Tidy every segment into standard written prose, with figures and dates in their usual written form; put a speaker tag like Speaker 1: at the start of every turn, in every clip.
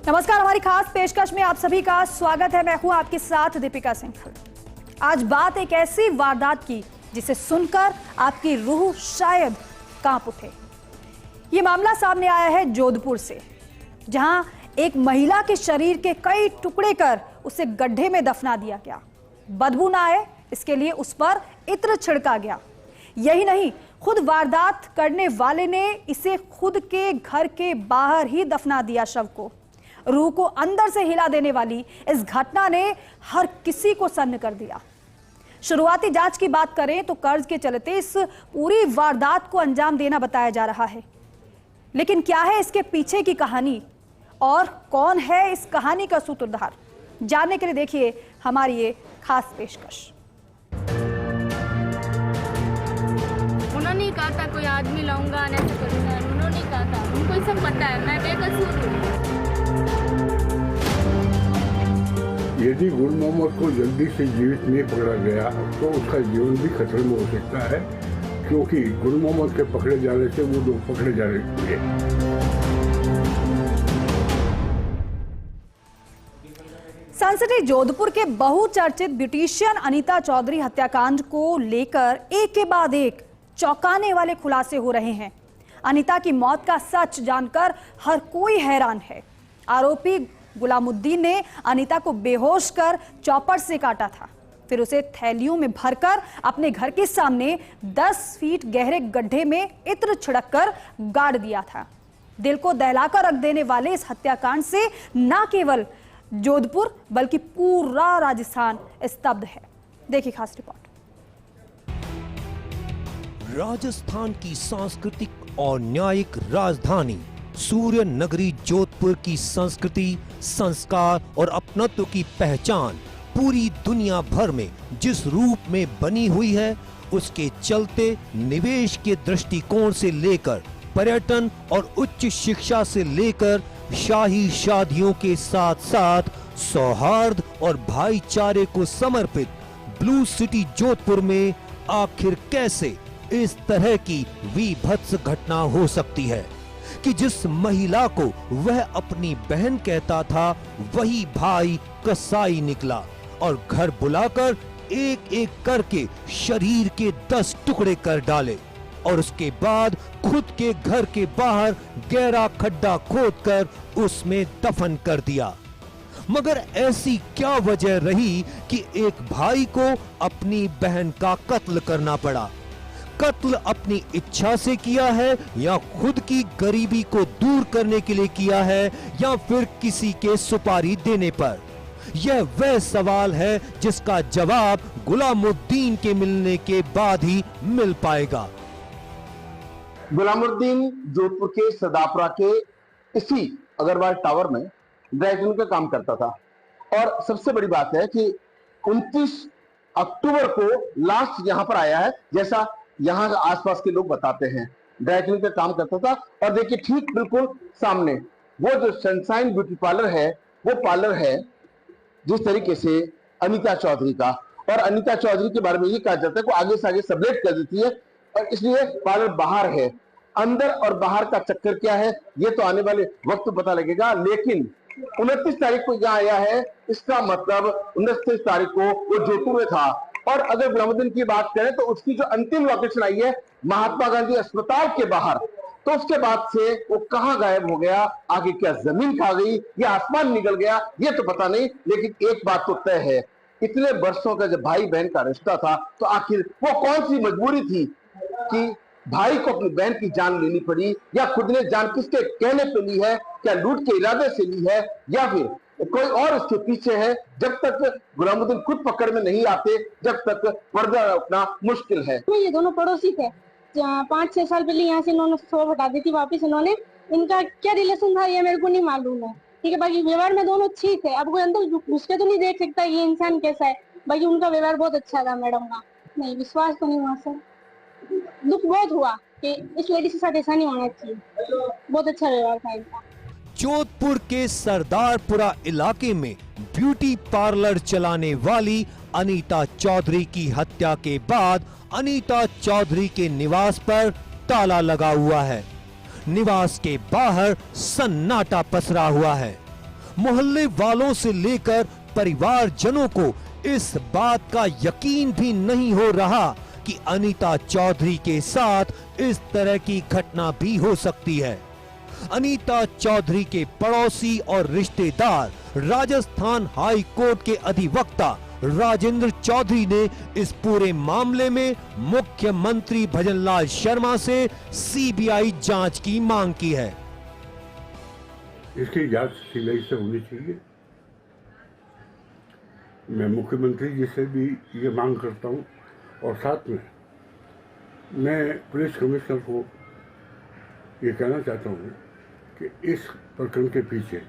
Speaker 1: नमस्कार, हमारी खास पेशकश में आप सभी का स्वागत है। मैं हूं आपके साथ दीपिका सिंह। आज बात एक ऐसी वारदात की जिसे सुनकर आपकी रूह शायद कांप उठे। ये मामला सामने आया है जोधपुर से, जहां एक महिला के शरीर के कई टुकड़े कर उसे गड्ढे में दफना दिया गया। बदबू ना आए इसके लिए उस पर इत्र छिड़का गया। यही नहीं, खुद वारदात करने वाले ने इसे खुद के घर के बाहर ही दफना दिया शव को। रूह को अंदर से हिला देने वाली इस घटना ने हर किसी को सन्न कर दिया। शुरुआती जांच की बात करें तो कर्ज के चलते इस पूरी वारदात को अंजाम देना बताया जा रहा है। लेकिन क्या है इसके पीछे की कहानी और कौन है इस कहानी का सूत्रधार, जानने के लिए देखिए हमारी ये खास पेशकश।
Speaker 2: उन्होंने कहा था कोई आदमी लाऊंगा, ऐसे करूंगा, उन्होंने कहा था, उनको ये सब पता है, मैं बेकसूर हूँ।
Speaker 3: यदि गुल मोहम्मद को जल्दी से जीवित नहीं पकड़ा गया तो उसका जीवन भी खतरे में हो सकता है, क्योंकि गुल मोहम्मद के पकड़े जाने से वो लोग पकड़े जा रहे थे।
Speaker 1: सनसिटी जोधपुर के बहुचर्चित ब्यूटिशियन अनीता चौधरी हत्याकांड को लेकर एक के बाद एक चौंकाने वाले खुलासे हो रहे हैं। अनीता की मौत का सच जानकर हर कोई हैरान है। आरोपी गुलामुद्दीन ने अनीता को बेहोश कर चॉपर से काटा था, फिर उसे थैलियों में भरकर अपने घर के सामने 10 फीट गहरे गड्ढे में इत्र छिड़ककर गाड़ दिया था। दिल को दहलाकर रख देने वाले इस हत्याकांड से न केवल जोधपुर बल्कि पूरा राजस्थान स्तब्ध है। देखिए खास रिपोर्ट।
Speaker 4: राजस्थान की सांस्कृतिक और न्यायिक राजधानी सूर्य नगरी जोधपुर की संस्कृति, संस्कार और अपनत्व की पहचान पूरी दुनिया भर में जिस रूप में बनी हुई है, उसके चलते निवेश के दृष्टिकोण से लेकर पर्यटन और उच्च शिक्षा से लेकर शाही शादियों के साथ साथ सौहार्द और भाईचारे को समर्पित ब्लू सिटी जोधपुर में आखिर कैसे इस तरह की विभत्स घटना हो सकती है कि जिस महिला को वह अपनी बहन कहता था, वही भाई कसाई निकला और घर बुलाकर एक एक करके शरीर के 10 टुकड़े कर डाले और उसके बाद खुद के घर के बाहर गहरा खड्डा खोदकर उसमें दफन कर दिया। मगर ऐसी क्या वजह रही कि एक भाई को अपनी बहन का कत्ल करना पड़ा? कत्ल अपनी इच्छा से किया है या खुद की गरीबी को दूर करने के लिए किया है या फिर किसी के सुपारी देने पर? यह वह सवाल है जिसका जवाब गुलामुद्दीन के मिलने के बाद ही मिल पाएगा।
Speaker 5: गुलामुद्दीन जोधपुर के सदापुरा के इसी अग्रवाल टावर में ड्राई क्लीन का काम करता था और सबसे बड़ी बात है कि 29 अक्टूबर को लास्ट यहां पर आया है, जैसा यहाँ आसपास के लोग बताते हैं। ड्राई क्लीन का काम करता था और देखिए ठीक बिल्कुल सामने वो जो सनशाइन ब्यूटी पार्लर है, वो पार्लर है जिस तरीके से अनीता चौधरी का। और अनीता चौधरी के बारे में ये कहा जाता है कि आगे से आगे सबलेट कर देती है और इसलिए पार्लर बाहर है। अंदर और बाहर का चक्कर क्या है ये तो आने वाले वक्त पता लगेगा, लेकिन 29 तारीख को यहाँ आया है, इसका मतलब 29 तारीख को वो जोधपुर में था। और अगर गुलामुद्दीन की बात करें तो उसकी जो अंतिम लोकेशन आई है महात्मा गांधी अस्पताल के बाहर, तो उसके बाद से वो कहां गायब हो गया, आगे क्या जमीन खा गई या आसमान निकल गया ये तो पता नहीं। लेकिन एक बात तो तय है, इतने वर्षों का जब भाई बहन का रिश्ता था तो आखिर वो कौन सी मजबूरी थी कि भाई को अपनी बहन की जान लेनी पड़ी, या खुद ने जान किसके कहने पे ली है, क्या लूट के इरादे से ली है या फिर कोई और उसके पीछे है। जब तक गुलामुद्दीन खुद पकड़ में नहीं आते, जब तक पर्दा उठना मुश्किल है।
Speaker 6: ये दोनों पड़ोसी थे, 5-6 साल पहले यहाँ से इन्होंने शॉप हटा दी थी वापस इन्होंने। इनका क्या रिलेशन था ये मेरे को नहीं मालूम है, ठीक है। बाकी व्यवहार में दोनों ठीक है। अब कोई अंदर घुस के तो नहीं देख सकता ये इंसान कैसा है। बाकी उनका व्यवहार बहुत अच्छा था मैडम का, नहीं विश्वास तो नहीं हुआ सर। दुख बहुत हुआ कि इस लेडी के साथ ऐसा नहीं होना चाहिए। बहुत अच्छा व्यवहार था इनका।
Speaker 4: जोधपुर के सरदारपुरा इलाके में ब्यूटी पार्लर चलाने वाली अनीता चौधरी की हत्या के बाद अनीता चौधरी के निवास पर ताला लगा हुआ है। निवास के बाहर सन्नाटा पसरा हुआ है। मोहल्ले वालों से लेकर परिवारजनों को इस बात का यकीन भी नहीं हो रहा कि अनीता चौधरी के साथ इस तरह की घटना भी हो सकती है। अनीता चौधरी के पड़ोसी और रिश्तेदार राजस्थान हाई कोर्ट के अधिवक्ता राजेंद्र चौधरी ने इस पूरे मामले में मुख्यमंत्री भजनलाल शर्मा से सीबीआई जांच की मांग की है।
Speaker 3: इसकी जांच सीबीआई से होनी चाहिए। मैं मुख्यमंत्री जी से भी ये मांग करता हूँ और साथ में मैं पुलिस कमिश्नर को ये कहना चाहता हूँ कि इस प्रकरण के पीछे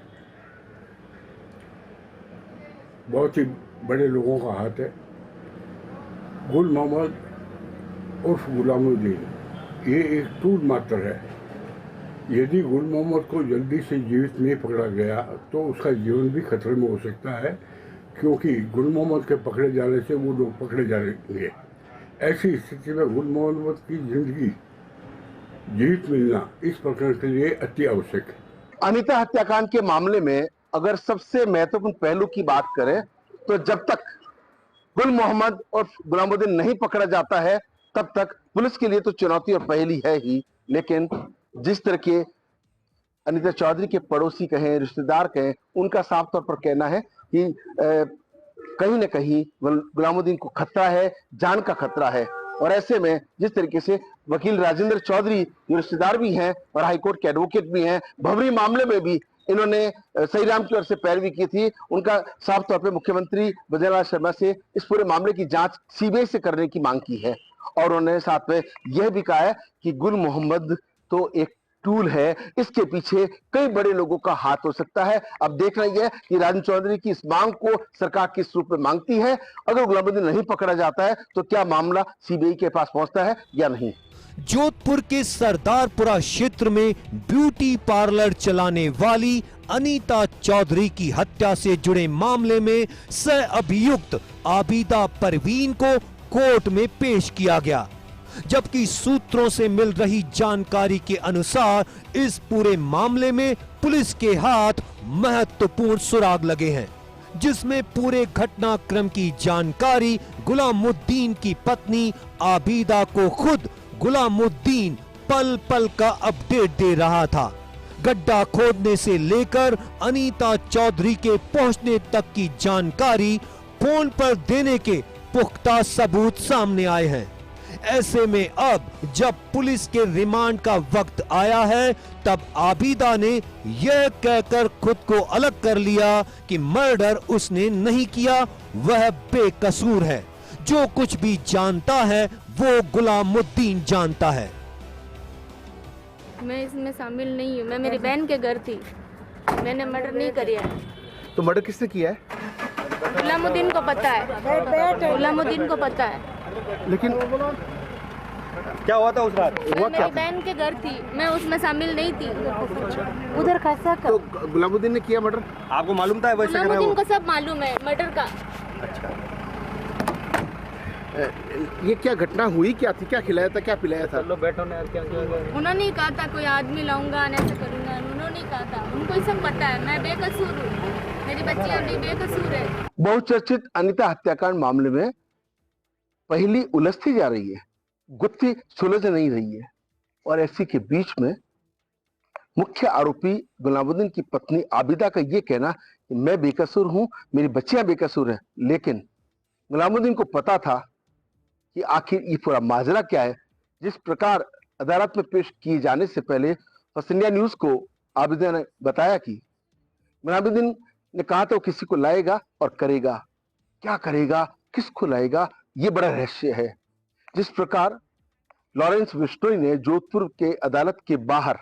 Speaker 3: बहुत ही बड़े लोगों का हाथ है। गुल मोहम्मद उर्फ गुलामुद्दीन ये एक टूल मात्र है। यदि गुल मोहम्मद को जल्दी से जीवित नहीं पकड़ा गया तो उसका जीवन भी खतरे में हो सकता है, क्योंकि गुल मोहम्मद के पकड़े जाने से वो लोग पकड़े जाएंगे। ऐसी स्थिति में गुल मोहम्मद की जिंदगी जीवित मिलना इस प्रकरण के लिए अति आवश्यक है।
Speaker 5: अनीता हत्याकांड के मामले में अगर सबसे महत्वपूर्ण पहलू की बात करें तो जब तक गुल मोहम्मद और गुलामुद्दीन नहीं पकड़ा जाता है तब तक पुलिस के लिए तो चुनौती और पहेली है ही। लेकिन जिस तरह के अनीता चौधरी के पड़ोसी कहें, रिश्तेदार कहें, उनका साफ तौर पर कहना है कि कहीं न कहीं गुलामुद्दीन को खतरा है, जान का खतरा है। और ऐसे में जिस तरीके से वकील राजेंद्र चौधरी जो रिश्तेदार भी हैं और हाईकोर्ट के एडवोकेट भी हैं, भवरी मामले में भी इन्होंने सही राम की ओर से पैरवी की थी। उनका साफ तौर पे मुख्यमंत्री भजनलाल शर्मा से इस पूरे मामले की जांच सीबीआई से करने की मांग की है। और उन्होंने साथ में यह भी कहा है कि गुल मोहम्मद तो एक टूल है, इसके पीछे कई बड़े लोगों का हाथ हो सकता है। अब देखना यह है कि राजेंद्र चौधरी की इस मांग को सरकार किस रूप में मांगती है। अगर गुलामुद्दीन नहीं पकड़ा जाता है तो क्या मामला सीबीआई के पास पहुंचता है या नहीं।
Speaker 4: जोधपुर के सरदारपुरा क्षेत्र में ब्यूटी पार्लर चलाने वाली अनीता चौधरी की हत्या से जुड़े मामले में सह अभियुक्त आबिदा परवीन को कोर्ट में पेश किया गया, जबकि सूत्रों से मिल रही जानकारी के अनुसार इस पूरे मामले में पुलिस के हाथ महत्वपूर्ण सुराग लगे हैं, जिसमें पूरे घटनाक्रम की जानकारी गुलामुद्दीन की पत्नी आबिदा को खुद गुलामुद्दीन पल पल का अपडेट दे रहा था। गड्ढा खोदने से लेकर अनीता चौधरी के पहुंचने तक की जानकारी फोन पर देने के पुख्ता सबूत सामने आए हैं। ऐसे में अब जब पुलिस के रिमांड का वक्त आया है तब आबिदा ने यह कहकर खुद को अलग कर लिया कि मर्डर उसने नहीं किया, वह बेकसूर है। जो कुछ भी जानता है वो गुलामुद्दीन जानता है।
Speaker 2: मैं इसमें शामिल नहीं हूँ। मैं मेरी बहन के घर थी, मैंने मर्डर नहीं किया है।
Speaker 5: तो मर्डर किसने किया है?
Speaker 2: गुलामुद्दीन को पता है, गुलामुद्दीन को पता है।
Speaker 5: लेकिन
Speaker 7: क्या हुआ था उस रात?
Speaker 2: मैं मेरी बहन के घर थी, मैं उसमें शामिल नहीं थी। उधर कैसा कर?
Speaker 5: तो गुलामुद्दीन ने किया मर्डर?
Speaker 7: आपको मालूम था वैसे?
Speaker 2: गुलामुद्दीन को सब मालूम है मर्डर का।
Speaker 7: अच्छा,
Speaker 5: ये क्या घटना हुई, क्या थी, क्या खिलाया था, क्या पिलाया था?
Speaker 7: चलो बैठो ना यार, क्या
Speaker 2: उन्होंने ही कहा था कोई आदमी लाऊंगा, ऐसे करूंगा। उन्होंने ही कहा था, उनको ही सब पता है। मैं बेकसूर हूँ, मेरी बच्चियां भी बेकसूर है।
Speaker 5: बहुचर्चित अनीता हत्याकांड मामले में पहली उलझती जा रही है, गुत्थी सुलझ नहीं रही है। और ऐसी के बीच में मुख्य आरोपी गुलामुद्दीन की पत्नी आबिदा का यह कहना कि मैं बेकसूर हूं, मेरी बच्चियां बेकसूर हैं। लेकिन गुलामुद्दीन को पता था कि आखिर ये पूरा माजरा क्या है। जिस प्रकार अदालत में पेश किए जाने से पहले फर्स्ट इंडिया न्यूज को आबिदा ने बताया कि गुलामुद्दीन ने कहा था वो किसी को लाएगा और करेगा। क्या करेगा, किसको लाएगा, ये बड़ा रहस्य है। जिस प्रकार लॉरेंस बिश्नोई ने जोधपुर के अदालत के बाहर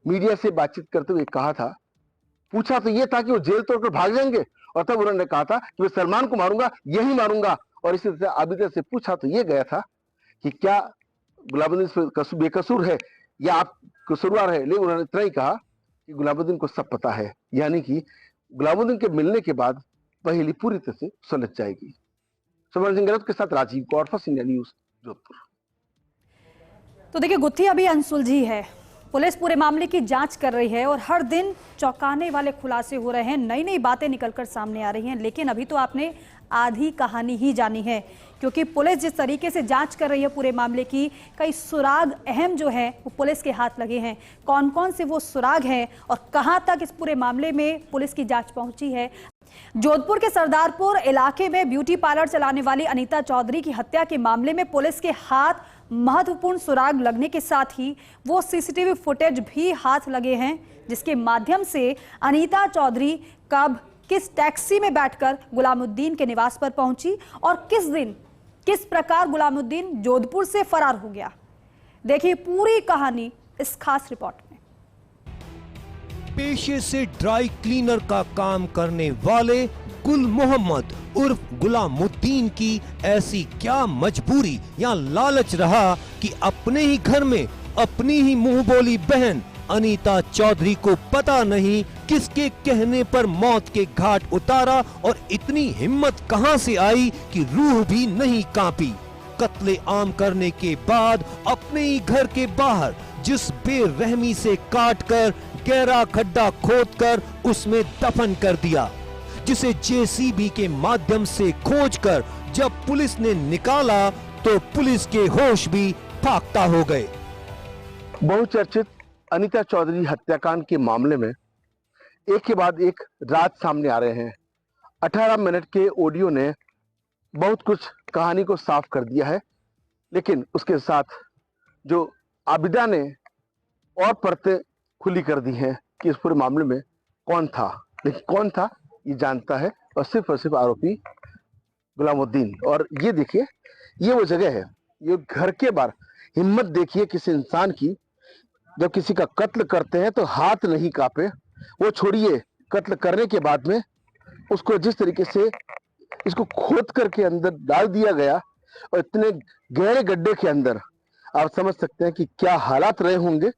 Speaker 5: मीडिया से बातचीत करते हुए कहा था, पूछा तो यह था कि वो जेल तोड़कर भाग जाएंगे, और तब उन्होंने कहा था कि मैं सलमान को मारूंगा, यही मारूंगा। और इसी तरह आबिदा से पूछा तो यह गया था कि क्या गुलामुद्दीन बेकसूर है या आप कसूरवार है। लेकिन उन्होंने इतना ही कहा कि गुलामुद्दीन को सब पता है, यानी कि गुलामुद्दीन के मिलने के बाद पहली पूरी तरह से सुलझ जाएगी। सुमन सिंह के साथ Rajiv Kaur, first India news, Jodhpur.
Speaker 1: तो देखिए, गुत्थी अभी अनसुलझी है, पुलिस पूरे मामले की जांच कर रही है और हर दिन चौंकाने वाले खुलासे हो रहे हैं, नई नई बातें निकलकर सामने आ रही हैं। लेकिन अभी तो आपने आधी कहानी ही जानी है, क्योंकि पुलिस जिस तरीके से जांच कर रही है पूरे मामले की, कई सुराग अहम जो है वो पुलिस के हाथ लगे हैं। कौन कौन से वो सुराग हैं और कहां तक इस पूरे मामले में पुलिस की जांच पहुंची है। जोधपुर के सरदारपुर इलाके में ब्यूटी पार्लर चलाने वाली अनीता चौधरी की हत्या के मामले में पुलिस के हाथ महत्वपूर्ण सुराग लगने के साथ ही वो सीसीटीवी फुटेज भी हाथ लगे हैं, जिसके माध्यम से अनीता चौधरी कब किस टैक्सी में बैठकर गुलामुद्दीन के निवास पर पहुंची और किस दिन किस प्रकार गुलामुद्दीन जोधपुर से फरार हो गया। देखिए पूरी कहानी इस खास रिपोर्ट में।
Speaker 4: पेशे से ड्राई क्लीनर का काम करने वाले गुल मोहम्मद उर्फ गुलामुद्दीन की ऐसी क्या मजबूरी या लालच रहा कि अपने ही घर में अपनी ही मुंह बोली बहन अनीता चौधरी को पता नहीं किसके कहने पर मौत के घाट उतारा, और इतनी हिम्मत कहां से आई कि रूह भी नहीं कांपी। कत्ले आम करने के बाद अपने ही घर के बाहर जिस बेरहमी से काटकर गहरा खड्डा खोदकर उसमें दफन कर दिया, जिसे जेसीबी के माध्यम से खोजकर जब पुलिस ने निकाला तो पुलिस के होश भी फाख्ता हो गए।
Speaker 5: बहुचर्चित अनीता चौधरी हत्याकांड के मामले में एक के बाद एक राज सामने आ रहे हैं। 18 मिनट के ऑडियो ने बहुत कुछ कहानी को साफ कर दिया है, लेकिन उसके साथ जो आबिदा ने और परतें खुली कर दी हैं कि इस पूरे मामले में कौन था। लेकिन कौन था ये जानता है और सिर्फ आरोपी गुलामुद्दीन। और ये देखिए, ये वो जगह है, ये घर के बाहर। हिम्मत देखिए किसी इंसान की, जब किसी का कत्ल करते हैं तो हाथ नहीं कांपे। वो छोड़िए, कत्ल करने के बाद में उसको जिस तरीके से इसको खोद करके अंदर डाल दिया गया और इतने गहरे गड्ढे के अंदर, आप समझ सकते हैं कि क्या हालात रहे होंगे।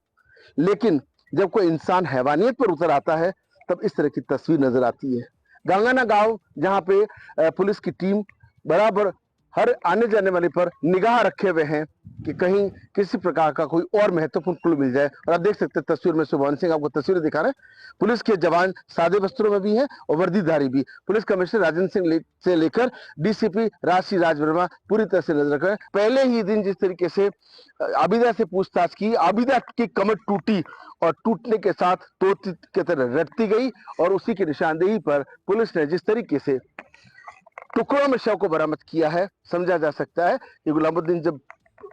Speaker 5: लेकिन जब कोई इंसान हैवानियत पर उतर आता है तब इस तरह की तस्वीर नजर आती है। गांगाना गांव, जहां पे पुलिस की टीम बराबर हर आने जाने वाले पर निगाह रखे हुए हैं कि कहीं किसी प्रकार का कोई और महत्वपूर्ण क्लू मिल जाए। और आप देख सकते हैं तस्वीर में सुभान सिंह आपको तस्वीरें दिखा रहे हैं। पुलिस के जवान सादे वस्त्रों में भी हैं और वर्दीधारी भी। पुलिस कमिश्नर राजन सिंह से लेकर डीसीपी राशि राज वर्मा पूरी तरह से नजर रखे। पहले ही दिन जिस तरीके से आबिदा से पूछताछ की, आबिदा की कमर टूटी और टूटने के साथ तोती की तरह रटती गई, और उसी की निशानदेही पर पुलिस ने जिस तरीके से टुकड़ों में शव को बरामद किया है, समझा जा सकता है कि गुलामुद्दीन जब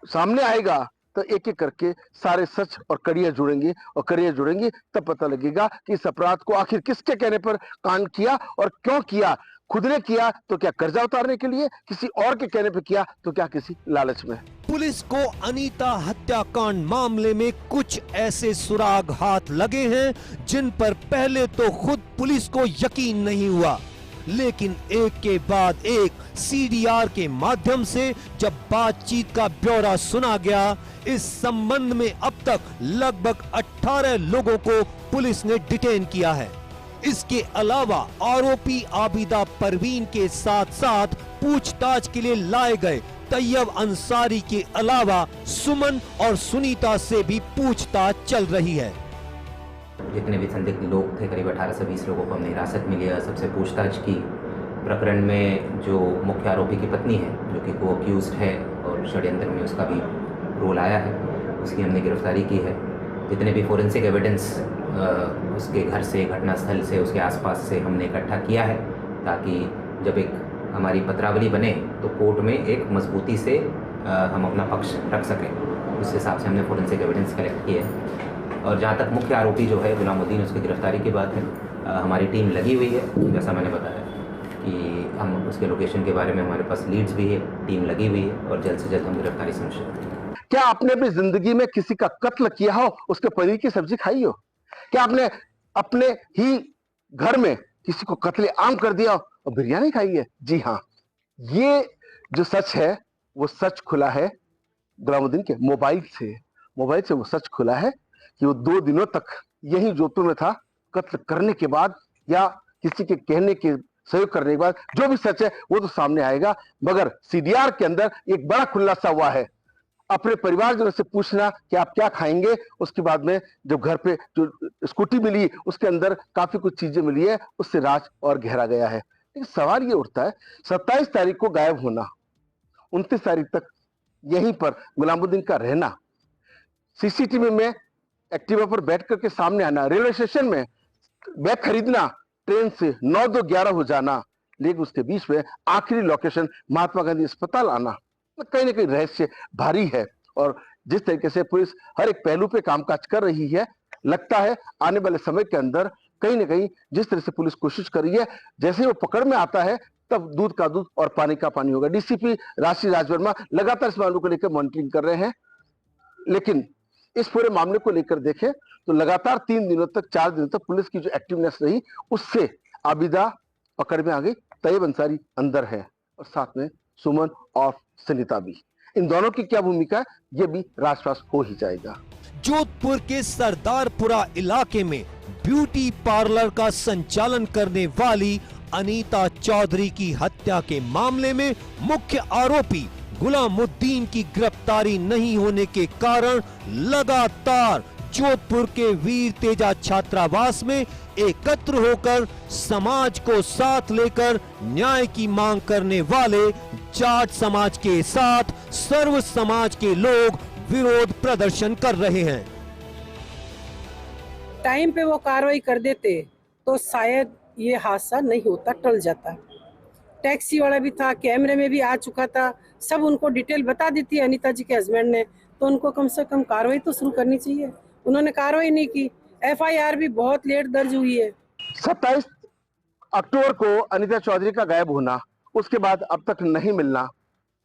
Speaker 5: सामने आएगा तो एक एक करके सारे सच और कड़ियां जुड़ेंगी, और कड़ियां जुड़ेंगी तब पता लगेगा कि इस अपराध को आखिर किसके कहने पर कांड किया और क्यों किया। खुद ने किया तो क्या कर्जा उतारने के लिए, किसी और के कहने पर किया तो क्या किसी लालच में।
Speaker 4: पुलिस को अनीता हत्याकांड मामले में कुछ ऐसे सुराग हाथ लगे हैं जिन पर पहले तो खुद पुलिस को यकीन नहीं हुआ, लेकिन एक के बाद एक सीडीआर के माध्यम से जब बातचीत का ब्यौरा सुना गया, इस संबंध में अब तक लगभग 18 लोगों को पुलिस ने डिटेन किया है। इसके अलावा आरोपी आबिदा परवीन के साथ साथ पूछताछ के लिए लाए गए तैयब अंसारी के अलावा सुमन और सुनीता से भी पूछताछ चल रही है।
Speaker 8: जितने भी संदिग्ध लोग थे, करीब 18 से 20 लोगों को हमने हिरासत में लिया, सबसे पूछताछ की। प्रकरण में जो मुख्य आरोपी की पत्नी है, जो कि को अक्यूज्ड है और षड्यंत्र में उसका भी रोल आया है, उसकी हमने गिरफ्तारी की है। जितने भी फोरेंसिक एविडेंस उसके घर से, घटनास्थल से, उसके आसपास से हमने इकट्ठा किया है, ताकि जब एक हमारी पत्रावली बने तो कोर्ट में एक मजबूती से हम अपना पक्ष रख सकें। उस हिसाब से हमने फोरेंसिक एविडेंस कलेक्ट किए हैं। और जहाँ तक मुख्य आरोपी जो है गुलामुद्दीन, उसकी गिरफ्तारी की बात है, हमारी टीम लगी हुई है। जैसा मैंने बताया कि हम उसके लोकेशन के बारे में, हमारे पास लीड्स भी है, टीम लगी हुई है और जल्द से जल्द हम गिरफ्तारी सुनिश्चित करेंगे।
Speaker 5: क्या आपने भी जिंदगी में किसी का कत्ल किया हो, उसके पनीर की सब्जी खाई हो? क्या आपने अपने ही घर में किसी को कत्ले आम कर दिया और बिरयानी खाई है? जी हाँ, ये जो सच है वो सच खुला है गुलामुद्दीन के मोबाइल से वो सच खुला है कि वो 2 दिनों तक यही जोधपुर में था। कत्ल करने के बाद या किसी के कहने के सहयोग करने के बाद जो भी सच है वो तो सामने आएगा, मगर सीडीआर के अंदर एक बड़ा खुलासा हुआ है। अपने परिवारजनों से पूछना कि आप क्या खाएंगे। उसके बाद में जब घर पे जो स्कूटी मिली उसके अंदर काफी कुछ चीजें मिली है, उससे राज और गहरा गया है। लेकिन सवाल ये उठता है 27 तारीख को गायब होना, 29 तारीख तक यहीं पर गुलामुद्दीन का रहना, सीसीटीवी में एक्टिवा पर बैठ करके सामने आना, रेलवे स्टेशन में बैग खरीदना, ट्रेन से 9-2-11 हो जाना, लेकिन उसके बीच में आखिरी लोकेशन महात्मा गांधी अस्पताल आना, कहीं ना कहीं रहस्य भारी है। और जिस तरीके से पुलिस हर एक पहलू पे कामकाज कर रही है, लगता है आने वाले समय के अंदर कहीं ना कहीं जिस तरह से पुलिस कोशिश कर रही है, जैसे वो पकड़ में आता है तब दूध का दूध और पानी का पानी होगा। डीसीपी राशि राजवर्मा लगातार इस मामले को लेकर मॉनिटरिंग कर रहे हैं, लेकिन इस पूरे मामले को लेकर देखें तो लगातार 3 दिनों तक 4 दिनों तक पुलिस की जो एक्टिवनेस रही, उससे आबिदा पकड़ में आ गई, तैयब अंसारी अंदर है और साथ में सुमन और सुनीता भी। इन दोनों की क्या भूमिका है ये भी राजपास हो ही जाएगा।
Speaker 4: जोधपुर के सरदारपुरा इलाके में ब्यूटी पार्लर का संचालन करने वाली अनीता चौधरी की हत्या के मामले में मुख्य आरोपी गुलामुद्दीन की गिरफ्तारी नहीं होने के कारण लगातार जोधपुर के वीर तेजा छात्रावास में एकत्र होकर समाज को साथ लेकर न्याय की मांग करने वाले जाट समाज के साथ सर्व समाज के लोग विरोध प्रदर्शन कर रहे हैं।
Speaker 9: टाइम पे वो कार्रवाई कर देते तो शायद ये हादसा नहीं होता, टल जाता। टैक्सी वाला भी था, कैमरे में भी आ चुका था, सब उनको डिटेल बता दी थी अनीता जी के हस्बैंड ने, तो उनको कम से कम कार्रवाई तो शुरू करनी चाहिए। उन्होंने कार्रवाई नहीं की, एफआईआर भी बहुत लेट दर्ज हुई है।
Speaker 5: 27 अक्टूबर को अनीता चौधरी का गायब होना, उसके बाद अब तक नहीं मिलना,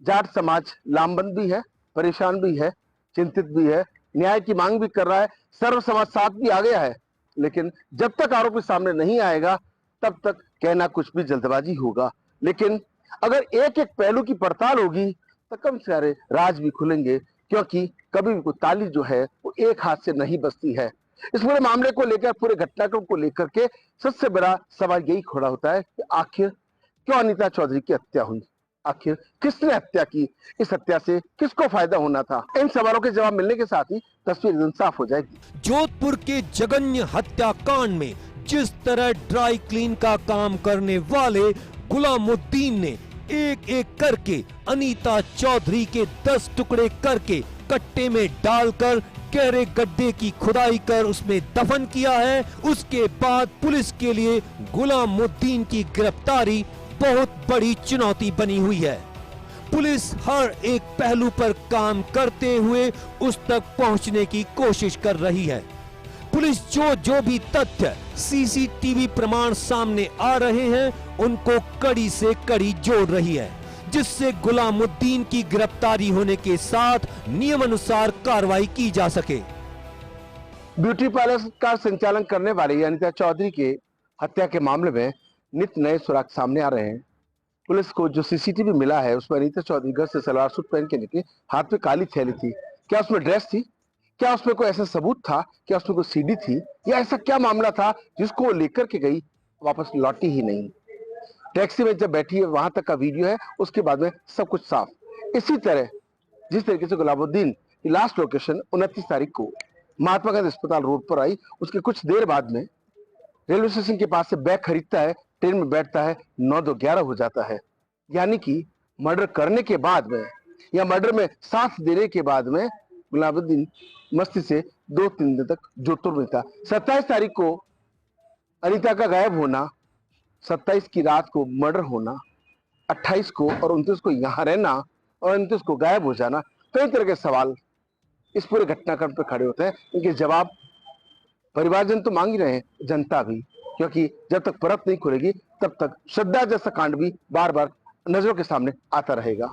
Speaker 5: जाट समाज लामबंद भी है, परेशान भी है, चिंतित भी है, न्याय की मांग भी कर रहा है, सर्व समाज साथ भी आ गया है। लेकिन जब तक आरोपी सामने नहीं आएगा तब तक कहना कुछ भी जल्दबाजी होगा। लेकिन अगर एक एक पहलू की पड़ताल होगी तो कम सारे राज भी खुलेंगे, क्योंकि कभी भी कोई ताली जो है वो एक हाथ से नहीं बजती है। इस पूरे मामले को लेकर, पूरे घटनाक्रम को लेकर के सबसे बड़ा सवाल यही खड़ा होता है कि आखिर क्यों अनीता चौधरी की हत्या हुई, आखिर किसने हत्या की, इस हत्या से किसको फायदा होना था। इन सवालों के जवाब मिलने के साथ ही तस्वीर एकदम साफ हो जाएगी।
Speaker 4: जोधपुर के जघन्य हत्याकांड में जिस तरह ड्राई क्लीन का काम करने वाले गुलामुद्दीन ने एक एक करके अनीता चौधरी के 10 टुकड़े करके कट्टे में डालकर गहरे गड्ढे की खुदाई कर उसमें दफन किया है, उसके बाद पुलिस के लिए गुलामुद्दीन की गिरफ्तारी बहुत बड़ी चुनौती बनी हुई है। पुलिस हर एक पहलू पर काम करते हुए उस तक पहुंचने की कोशिश कर रही है। पुलिस जो भी तथ्य सीसीटीवी प्रमाण सामने आ रहे हैं उनको कड़ी से कड़ी जोड़ रही है, जिससे गुलामुद्दीन की गिरफ्तारी होने के साथ नियमानुसार कार्रवाई की जा सके।
Speaker 5: ब्यूटी पार्लर का संचालन करने वाली अनीता चौधरी के हत्या के मामले में नित नए सुराग सामने आ रहे हैं। पुलिस को जो सीसीटीवी मिला है उसमें अनीता चौधरी घर से सलवार सूट पहन के निकली, हाथ में काली थैली थी। क्या उसमें ड्रेस थी? क्या उसमें कोई ऐसा सबूत था? क्या उसमें कोई सीडी थी? या ऐसा क्या मामला था जिसको वो लेकर के गई, वापस लौटी ही नहीं? टैक्सी में जब बैठी है वहां तक का वीडियो है, उसके बाद में सब कुछ साफ। इसी तरह जिस तरीके से गुलामुद्दीन की लास्ट लोकेशन 29 तारीख को महात्मा गांधी अस्पताल रोड पर आई, उसके कुछ देर बाद में रेलवे स्टेशन के पास से बैग खरीदता है, ट्रेन में बैठता है, 9-2-11 हो जाता है। यानी कि मर्डर करने के बाद में या मर्डर में साथ देने के बाद में गुलामुद्दीन मस्ती से 2-3 दिन तक जोधपुर में था। 27 तारीख को अनीता का गायब होना, 27 की रात को मर्डर होना, 28 को और 29 को यहाँ रहना और 29 को गायब हो जाना, कई तरह के सवाल इस पूरे घटनाक्रम पर खड़े होते हैं। इनके जवाब परिवारजन तो मांग ही रहे हैं, जनता भी, क्योंकि जब तक परत नहीं खुलेगी तब तक श्रद्धा जैसा कांड भी बार बार नजरों के सामने आता रहेगा।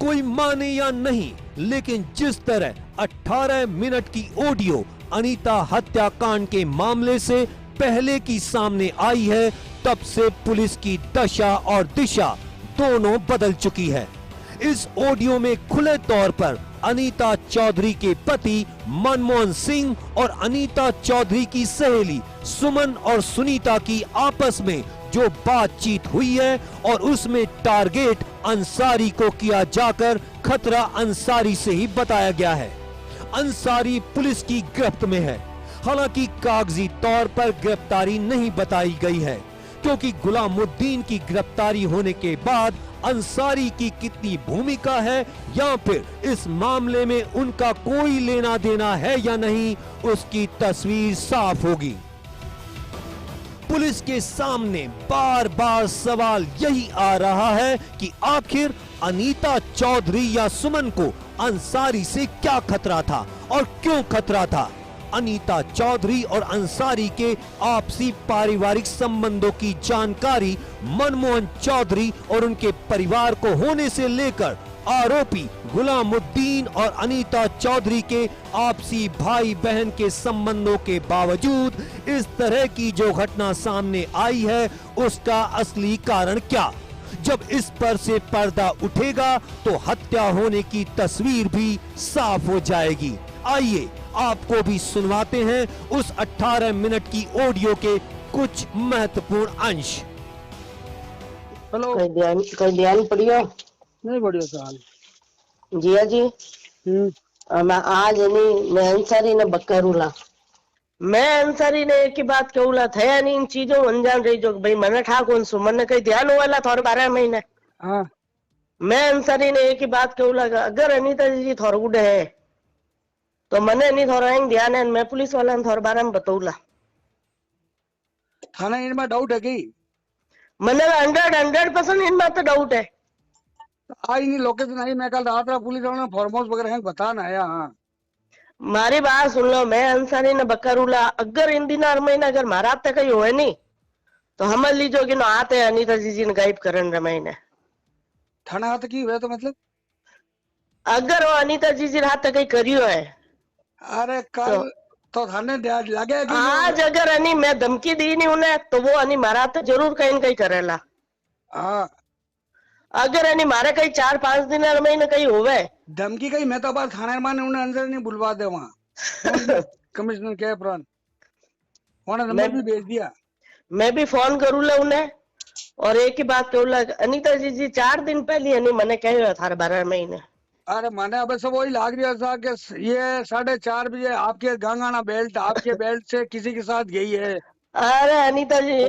Speaker 4: कोई माने या नहीं, लेकिन जिस तरह 18 मिनट की ऑडियो अनीता हत्याकांड के मामले से पहले की सामने आई है, तब से पुलिस की दशा और दिशा दोनों बदल चुकी है। इस ऑडियो में खुले तौर पर अनीता चौधरी के पति मनमोहन सिंह और अनीता चौधरी की सहेली सुमन और सुनीता की आपस में जो बातचीत हुई है और उसमें टारगेट अंसारी को किया जाकर खतरा अंसारी से ही बताया गया है। अंसारी पुलिस की गिरफ्त में है। हालांकि कागजी तौर पर गिरफ्तारी नहीं बताई गई है, क्योंकि गुलामुद्दीन की गिरफ्तारी होने के बाद अंसारी की कितनी भूमिका है या फिर इस मामले में उनका कोई लेना देना है या नहीं, उसकी तस्वीर साफ होगी। पुलिस के सामने बार बार सवाल यही आ रहा है कि आखिर अनीता चौधरी या सुमन को अंसारी से क्या खतरा था और क्यों खतरा था। अनीता चौधरी और अंसारी के आपसी पारिवारिक संबंधों की जानकारी मनमोहन चौधरी और उनके परिवार को होने से लेकर आरोपी गुलामुद्दीन और अनीता चौधरी के आपसी भाई बहन के संबंधों के बावजूद इस तरह की जो घटना सामने आई है, उसका असली कारण क्या। जब इस पर से पर्दा उठेगा तो हत्या होने की तस्वीर भी साफ हो जाएगी। आइए आपको भी सुनवाते हैं उस 18 मिनट की ऑडियो के कुछ महत्वपूर्ण अंश।
Speaker 10: हेलो, कोई ध्यान पड़ियो
Speaker 7: नहीं बढ़िया साल
Speaker 10: जिया जी। मैं आज नहीं, मैं अंसारी ने बकरूला, मैं अंसारी ने एक ही बात कहूला थे नहीं इन चीजों अनजान रही जो भाई मने ठाकुर सुमन ने कई ध्यान हुआ थोड़े 12 महीने।
Speaker 7: हाँ,
Speaker 10: मैं अंसारी ने एक ही बात कहूला अगर अनीता जी थोड़ा गुड है तो मने नहीं थोड़ा ध्यान है, मैं पुलिस वाला थोड़े बारे में बताऊला।
Speaker 7: थाना इनमें डाउट है कि
Speaker 10: मने 100% इनमें तो डाउट है।
Speaker 7: आई नहीं लोकेशन आई, मैं कल रात पुलिस वालों ने फॉर्महाउस वगैरह बताना है। हाँ,
Speaker 10: मारी बात सुन लो, मैं अंसारी ने बकरूला अगर इन दिन महीने अगर मारा अब तक कहीं हुए नहीं तो हम लीजो कि आते अनीता जी ने गायब करन रे महीने
Speaker 7: थाना हाथ की हुए तो मतलब
Speaker 10: अगर वो अनीता जी हाथ तक कहीं करियो है।
Speaker 7: अरे कल तो थाने लगे कि
Speaker 10: आज अगर अनी मैं धमकी दी नहीं उन्हें तो वो अनी मारा तो जरूर कहीं कहीं करेला।
Speaker 7: हाँ,
Speaker 10: अगर अनी मारे कहीं 4-5 दिन महीने कहीं होवे
Speaker 7: धमकी कहीं मैं तो बार थाने माने उन्हें अंदर नहीं बुलवा दे वहाँ कमिश्नर के प्राण उन्होंने नंबर भी भेज दिया।
Speaker 10: मैं भी फोन करूला उन्हें और एक ही बात कहूला अनीता जी 4 दिन पहले अनी मैंने कह थारे 12 महीने।
Speaker 7: अरे मैंने अब सब वही लाग रहा था कि ये 4:30 बजे आपके गंगाना बेल्ट आपके बेल्ट से किसी के साथ गई है।
Speaker 10: अरे अनीता जी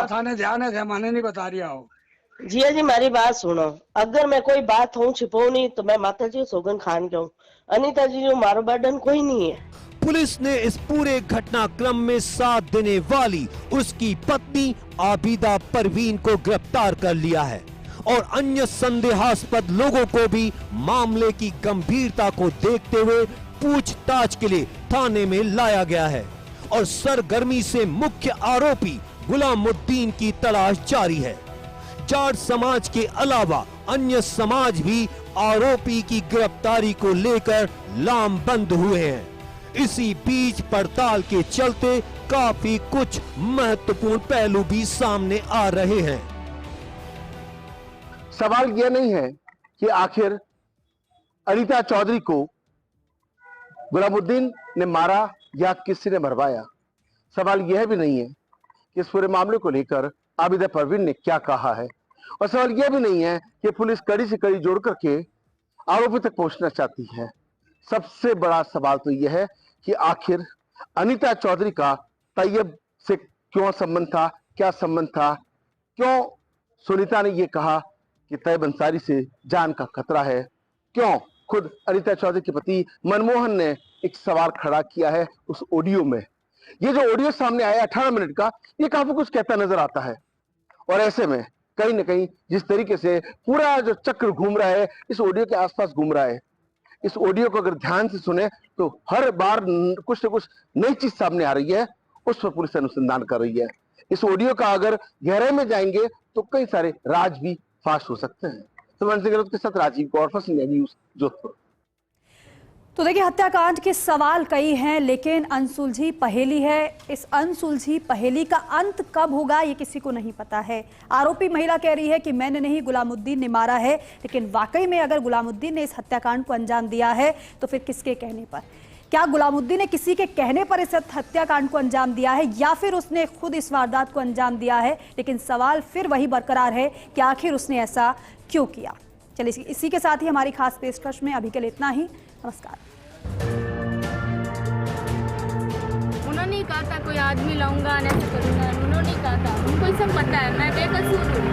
Speaker 7: थाने ध्यान है, माने नहीं बता रहा हो।
Speaker 10: जिया जी मारी बात सुनो, अगर मैं कोई बात हूँ छिपाऊ नहीं तो मैं माता जी सौगन खान जाऊँ, अनीता जी जो मारो बर्डन कोई नहीं है।
Speaker 4: पुलिस ने इस पूरे घटनाक्रम में साथ देने वाली उसकी पत्नी आबिदा परवीन को गिरफ्तार कर लिया है और अन्य संदेहास्पद लोगों को भी मामले की गंभीरता को देखते हुए पूछताछ के लिए थाने में लाया गया है और सरगर्मी से मुख्य आरोपी गुलामुद्दीन की तलाश जारी है। जाट समाज के अलावा अन्य समाज भी आरोपी की गिरफ्तारी को लेकर लामबंद हुए हैं। इसी बीच पड़ताल के चलते काफी कुछ महत्वपूर्ण पहलू भी सामने आ रहे हैं।
Speaker 5: सवाल यह नहीं है कि आखिर अनीता चौधरी को गुलामुद्दीन ने मारा या किसी ने मरवाया। सवाल यह भी नहीं है कि इस पूरे मामले को लेकर आबिदा परवीन ने क्या कहा है, और सवाल यह भी नहीं है कि पुलिस कड़ी से कड़ी जोड़ करके आरोपी तक पहुंचना चाहती है। सबसे बड़ा सवाल तो यह है कि आखिर अनीता चौधरी का तैयब से क्यों संबंध था, क्या संबंध था, क्यों सुनीता ने यह कहा कि तैयब अंसारी से जान का खतरा है, क्यों खुद अनीता चौधरी के पति मनमोहन ने एक सवाल खड़ा किया है उस ऑडियो में। ये जो ऑडियो सामने आया 18 मिनट का, ये काफी कुछ कहता नजर आता है। और ऐसे में कहीं ना कहीं जिस तरीके से पूरा जो चक्र घूम रहा है इस ऑडियो के आसपास घूम रहा है, इस ऑडियो को अगर ध्यान से सुने तो हर बार कुछ न कुछ नई चीज सामने आ रही है, उस पर पुलिस अनुसंधान कर रही है। इस ऑडियो का अगर गहराई में जाएंगे तो कई सारे राज भी फाश हो सकते हैं। सुमन सिंह के साथ राजीव गौर, फर्स्ट इंडिया न्यूज, जोधपुर।
Speaker 1: तो देखिए, हत्याकांड के सवाल कई हैं लेकिन अनसुलझी पहेली है। इस अनसुलझी पहेली का अंत कब होगा ये किसी को नहीं पता है। आरोपी महिला कह रही है कि मैंने नहीं, गुलामुद्दीन ने मारा है, लेकिन वाकई में अगर गुलामुद्दीन ने इस हत्याकांड को अंजाम दिया है तो फिर किसके कहने पर। क्या गुलामुद्दीन ने किसी के कहने पर इस हत्याकांड को अंजाम दिया है या फिर उसने खुद इस वारदात को अंजाम दिया है? लेकिन सवाल फिर वही बरकरार है कि आखिर उसने ऐसा क्यों किया। चलिए इसी के साथ ही हमारी खास पेशकश में अभी के लिए इतना ही। नमस्कार।
Speaker 2: उन्होंने ही कहा था कोई आदमी लाऊंगा, ऐसे करूंगा, उन्होंने ही कहा था, उनको ही सब पता है, मैं बेकसूर हूँ।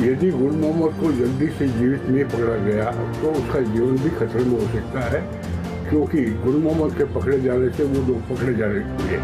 Speaker 3: यदि गुल मोहम्मद को जल्दी से जीवित नहीं पकड़ा गया तो उसका जीवन भी खतरे में हो सकता है, क्योंकि गुल मोहम्मद के पकड़े जाने से वो लोग पकड़े जाने चाहिए।